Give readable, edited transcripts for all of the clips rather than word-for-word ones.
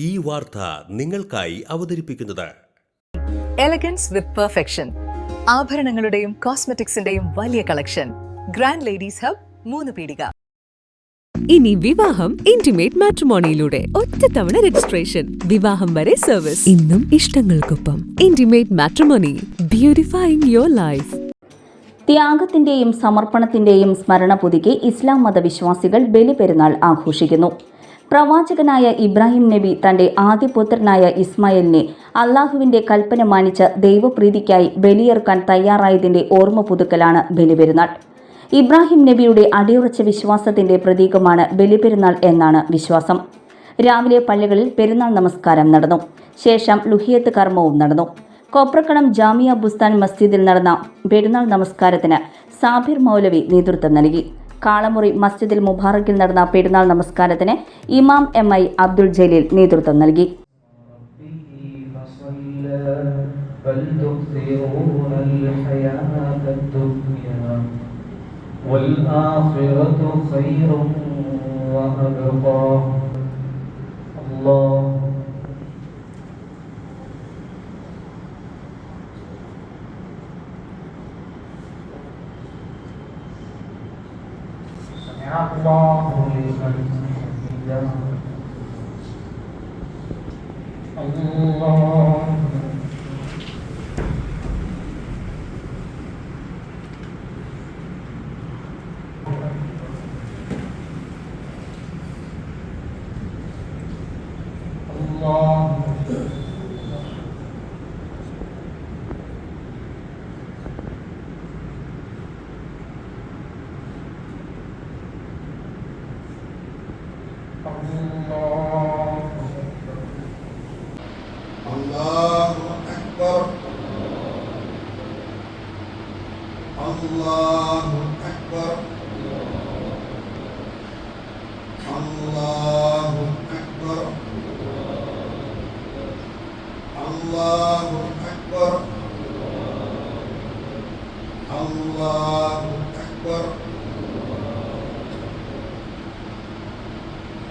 ഈ വാർത്ത നിങ്ങൾക്കായി അവതരിപ്പിക്കുന്നത് എലഗൻസ് വിത്ത് പെർഫെക്ഷൻ. ആഭരണങ്ങളുടെയും കോസ്മെറ്റിക്സിന്റെയും വലിയ കളക്ഷൻ. ഗ്രാൻഡ് ലേഡീസ് ഹബ്, 3 പീടിക. ഇനി വിവാഹം ഇന്റിമേറ്റ് മാട്രിമോണിയിലൂടെ ഒറ്റത്തവണ രജിസ്ട്രേഷൻ, വിവാഹം വരെ സർവീസ്. ഇന്നും ഇഷ്ടങ്ങൾക്കൊപ്പം ഇന്റിമേറ്റ് മാട്രിമോണി, ബ്യൂട്ടിഫൈയിങ് യുവർ ലൈഫ്. ത്യാഗത്തിന്റെയും സമർപ്പണത്തിന്റെയും സ്മരണ പുതുക്കി ഇസ്ലാം മതവിശ്വാസികൾ ബലിപെരുന്നാൾ ആഘോഷിക്കുന്നു. പ്രവാചകനായ ഇബ്രാഹിം നബി തന്റെ ആദ്യപുത്രനായ ഇസ്മായിലിനെ അള്ളാഹുവിന്റെ കൽപ്പന മാനിച്ച് ദൈവപ്രീതിക്കായി ബലിയെറുക്കാൻ തയ്യാറായതിന്റെ ഓർമ്മ പുതുക്കലാണ് ബലിപെരുന്നാൾ. ഇബ്രാഹിം നബിയുടെ അടിയുറച്ച വിശ്വാസത്തിന്റെ പ്രതീകമാണ് ബലിപെരുന്നാൾ എന്നാണ് വിശ്വാസം. രാവിലെ പള്ളികളിൽ പെരുന്നാൾ നമസ്കാരം നടന്നു. ശേഷം ലുഹിയത്ത് കർമ്മവും നടന്നു. കൊപ്രക്കളം ജാമിയ ബുസ്താൻ മസ്ജിദിൽ നടന്ന പെരുന്നാൾ നമസ്കാരത്തിന് സാബിർ മൗലവി നേതൃത്വം നൽകി. കാളമുറി മസ്ജിദിൽ മുബാറക്കിൽ നടന്ന പെരുന്നാൾ നമസ്കാരത്തിന് ഇമാം MI അബ്ദുൽ ജലീൽ നേതൃത്വം നൽകി. الله لمن حمده الله الله أكبر الله أكبر الله أكبر الله أكبر الله أكبر.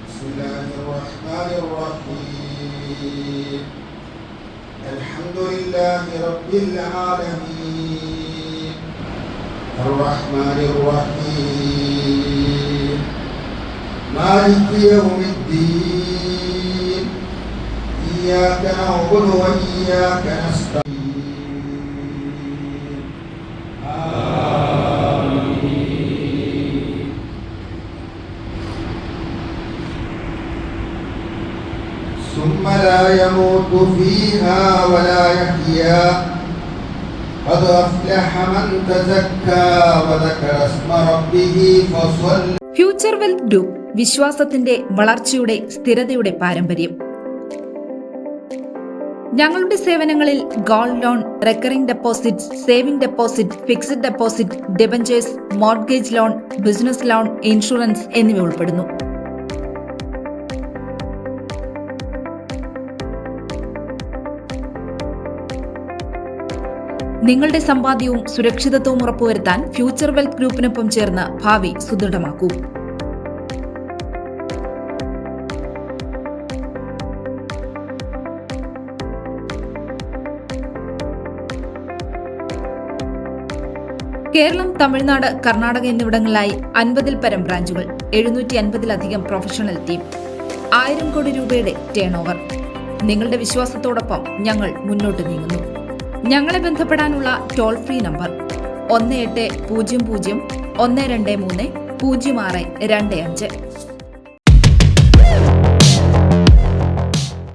بسم الله الرحمن الرحيم. الحمد لله رب العالمين الرحمن الرحيم مالك يوم الدين إياك نعبد وإياك نستعين. ثم لا يموت فيها ولا يحيا قد أفلح من تزكى وذكر اسم ربه فصلى. ഫ്യൂച്ചർ വെൽത്ത് ഗ്രൂപ്പ്, വിശ്വാസത്തിന്റെ വളർച്ചയുടെ സ്ഥിരതയുടെ പാരമ്പര്യം. ഞങ്ങളുടെ സേവനങ്ങളിൽ gold loan, recurring deposit, saving deposit, fixed deposit, debentures, mortgage loan, business loan, insurance എന്നിവ ഉൾപ്പെടുന്നു. നിങ്ങളുടെ സമ്പാദ്യവും സുരക്ഷിതത്വവും ഉറപ്പുവരുത്താൻ ഫ്യൂച്ചർ വെൽത്ത് ഗ്രൂപ്പിനൊപ്പം ചേർന്ന് ഭാവി സുദൃഢമാക്കൂ. കേരളം, തമിഴ്നാട്, കർണാടക എന്നിവിടങ്ങളിലായി 50-ൽ പരം ബ്രാഞ്ചുകൾ, 750-ലധികം പ്രൊഫഷണൽ ടീം, 1000 കോടി രൂപയുടെ ടേൺ ഓവർ. നിങ്ങളുടെ വിശ്വാസത്തോടൊപ്പം ഞങ്ങൾ മുന്നോട്ട് നീങ്ങുന്നു. ഞങ്ങളെ ബന്ധപ്പെടാനുള്ള ടോൾ ഫ്രീ നമ്പർ 1800 123 0625.